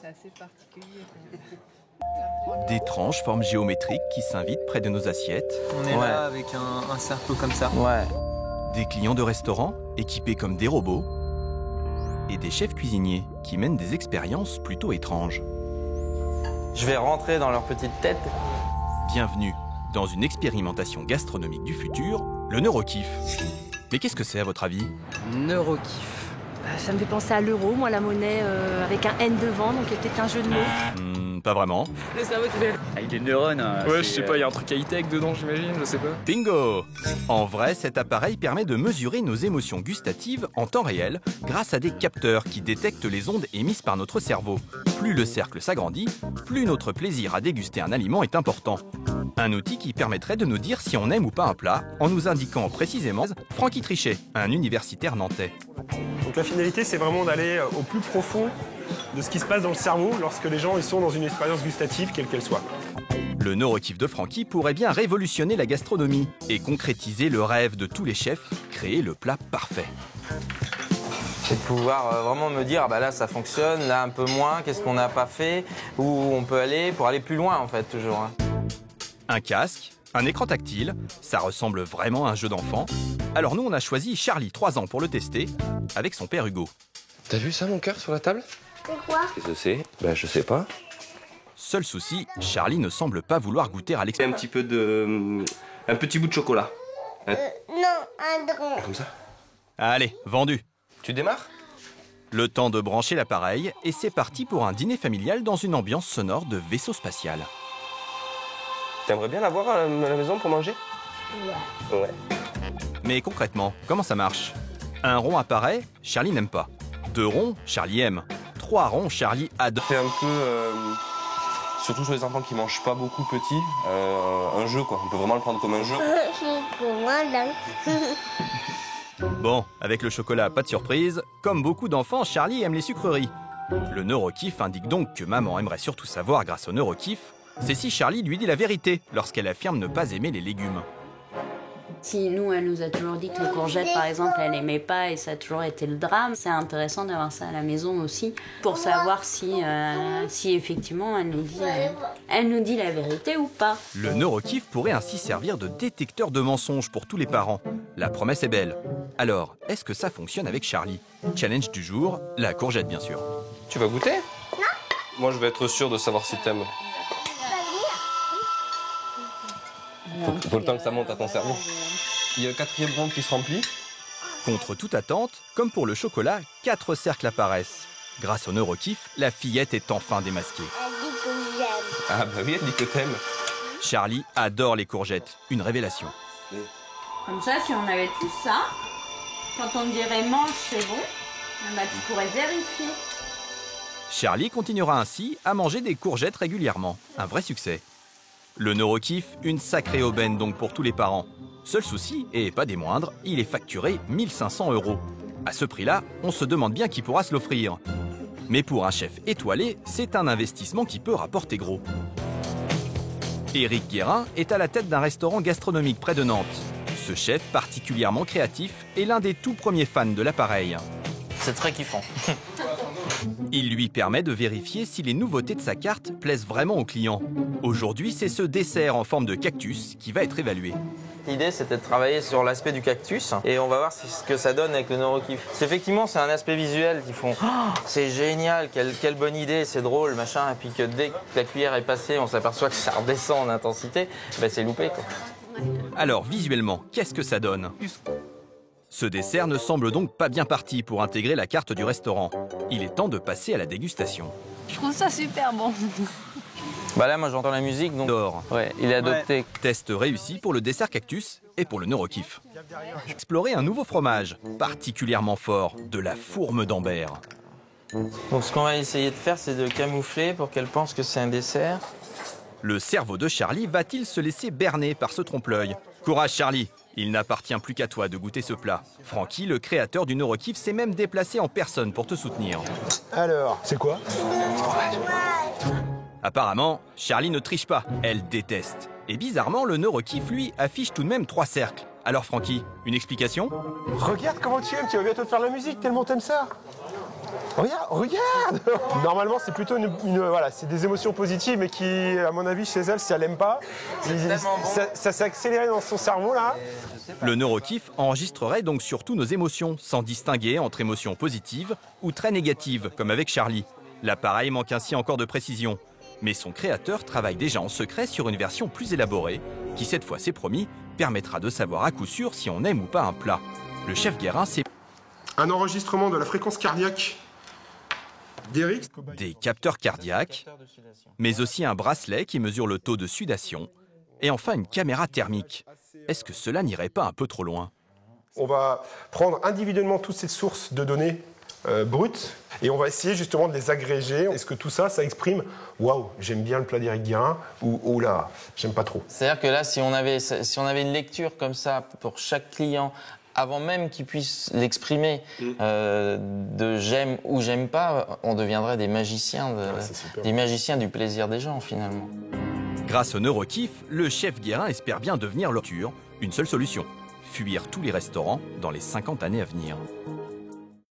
C'est assez particulier. D'étranges formes géométriques qui s'invitent près de nos assiettes. On est là avec un cercle comme ça. Ouais. Des clients de restaurants équipés comme des robots. Et des chefs cuisiniers qui mènent des expériences plutôt étranges. Je vais rentrer dans leur petite tête. Bienvenue dans une expérimentation gastronomique du futur, le neurokiff. Mais qu'est-ce que c'est à votre avis? Neurokiff. Ça me fait penser à l'euro, moi, la monnaie avec un N devant, donc il y a peut-être un jeu de mots. Pas vraiment. Le cerveau qui fait... Avec des neurones. Ouais, je sais pas, il y a un truc high-tech dedans, j'imagine, je sais pas. Bingo! En vrai, cet appareil permet de mesurer nos émotions gustatives en temps réel grâce à des capteurs qui détectent les ondes émises par notre cerveau. Plus le cercle s'agrandit, plus notre plaisir à déguster un aliment est important. Un outil qui permettrait de nous dire si on aime ou pas un plat en nous indiquant précisément Francky Trichet, un universitaire nantais. Donc la finalité, c'est vraiment d'aller au plus profond de ce qui se passe dans le cerveau lorsque les gens ils sont dans une expérience gustative, quelle qu'elle soit. Le neurokiff de Francky pourrait bien révolutionner la gastronomie et concrétiser le rêve de tous les chefs, créer le plat parfait. C'est de pouvoir vraiment me dire, ah bah là ça fonctionne, là un peu moins, qu'est-ce qu'on n'a pas fait, où on peut aller pour aller plus loin en fait, toujours. Hein. Un casque, un écran tactile, ça ressemble vraiment à un jeu d'enfant. Alors nous on a choisi Charlie, 3 ans, pour le tester, avec son père Hugo. T'as vu ça mon cœur sur la table? C'est quoi? Qu'est-ce que c'est? Ben je sais pas. Seul souci, Charlie ne semble pas vouloir goûter à l'expérience. Un petit bout de chocolat. Non, un dragon. Comme ça. Allez, vendu. Tu démarres? Le temps de brancher l'appareil et c'est parti pour un dîner familial dans une ambiance sonore de vaisseau spatial. T'aimerais bien l'avoir à la maison pour manger? Ouais. Mais concrètement, comment ça marche? Un rond apparaît, Charlie n'aime pas. 2 ronds, Charlie aime. 3 ronds, Charlie adore. C'est un peu, surtout sur les enfants qui mangent pas beaucoup petits, un jeu quoi. On peut vraiment le prendre comme un jeu. C'est pour moi, là. Bon, avec le chocolat, pas de surprise. Comme beaucoup d'enfants, Charlie aime les sucreries. Le neurokiff indique donc que maman aimerait surtout savoir grâce au neurokiff, c'est si Charlie lui dit la vérité lorsqu'elle affirme ne pas aimer les légumes. Si nous, elle nous a toujours dit que les courgettes, par exemple, elle n'aimait pas et ça a toujours été le drame, c'est intéressant d'avoir ça à la maison aussi pour savoir si effectivement elle nous dit la vérité ou pas. Le neurokiff pourrait ainsi servir de détecteur de mensonges pour tous les parents. La promesse est belle. Alors, est-ce que ça fonctionne avec Charlie? Challenge du jour, la courgette bien sûr. Tu vas goûter? Non. Moi je vais être sûr de savoir si t'aimes. Faut le temps que ça monte à ton cerveau. Il y a un 4e rond qui se remplit. Contre toute attente, comme pour le chocolat, 4 cercles apparaissent. Grâce au neurokiff, la fillette est enfin démasquée. Elle dit que j'aime. Ah bah oui, elle dit que t'aimes. Charlie adore les courgettes, une révélation. Comme ça, si on avait tout ça, quand on dirait mange, c'est bon, bah, tu pourrais vérifier. Charlie continuera ainsi à manger des courgettes régulièrement. Un vrai succès. Le neurokiff, une sacrée aubaine donc pour tous les parents. Seul souci, et pas des moindres, il est facturé 1 500 €. À ce prix-là, on se demande bien qui pourra se l'offrir. Mais pour un chef étoilé, c'est un investissement qui peut rapporter gros. Éric Guérin est à la tête d'un restaurant gastronomique près de Nantes. Ce chef, particulièrement créatif, est l'un des tout premiers fans de l'appareil. C'est très kiffant. Il lui permet de vérifier si les nouveautés de sa carte plaisent vraiment aux clients. Aujourd'hui, c'est ce dessert en forme de cactus qui va être évalué. L'idée, c'était de travailler sur l'aspect du cactus et on va voir ce que ça donne avec le neurokiff. Effectivement, c'est un aspect visuel qui font oh, c'est génial, quelle bonne idée, c'est drôle, machin. Et puis que dès que la cuillère est passée, on s'aperçoit que ça redescend en intensité, ben c'est loupé, quoi. Alors, visuellement, qu'est-ce que ça donne? Ce dessert ne semble donc pas bien parti pour intégrer la carte du restaurant. Il est temps de passer à la dégustation. Je trouve ça super bon. Bah là, moi, j'entends la musique, donc... D'or. Ouais, il est adopté. Ouais. Test réussi pour le dessert cactus et pour le neurokiff. Explorer un nouveau fromage, particulièrement fort, de la fourme d'Ambert. Donc ce qu'on va essayer de faire, c'est de camoufler pour qu'elle pense que c'est un dessert. Le cerveau de Charlie va-t-il se laisser berner par ce trompe-l'œil? Courage Charlie, il n'appartient plus qu'à toi de goûter ce plat. Francky, le créateur du neurokiff, s'est même déplacé en personne pour te soutenir. Alors, c'est quoi? Apparemment, Charlie ne triche pas, elle déteste. Et bizarrement, le neurokiff, lui, affiche tout de même 3 cercles. Alors Francky, une explication? Regarde comment tu aimes, tu vas bientôt faire la musique, tellement t'aimes ça. Regarde. Normalement, c'est plutôt voilà, c'est des émotions positives, mais qui, à mon avis, chez elle, si elle n'aime pas, ça s'est accéléré dans son cerveau là. Le neurokiff enregistrerait donc surtout nos émotions, sans distinguer entre émotions positives ou très négatives, comme avec Charlie. L'appareil manque ainsi encore de précision. Mais son créateur travaille déjà en secret sur une version plus élaborée, qui cette fois, c'est promis, permettra de savoir à coup sûr si on aime ou pas un plat. Le chef Guérin, c'est Un enregistrement de la fréquence cardiaque d'Eric. des capteurs cardiaques, mais aussi un bracelet qui mesure le taux de sudation, et enfin une caméra thermique. Est-ce que cela n'irait pas un peu trop loin? On va prendre individuellement toutes ces sources de données brutes et on va essayer justement de les agréger. Est-ce que tout ça, ça exprime « Waouh, j'aime bien le plat d'Eric Guérin » ou « Oh là, j'aime pas trop ». C'est-à-dire que là, si on avait une lecture comme ça pour chaque client, avant même qu'il puisse l'exprimer de j'aime ou j'aime pas, on deviendrait des magiciens, des magiciens du plaisir des gens finalement. Grâce au neurokiff, le chef Guérin espère bien devenir l'auteur. Une seule solution, fuir tous les restaurants dans les 50 années à venir.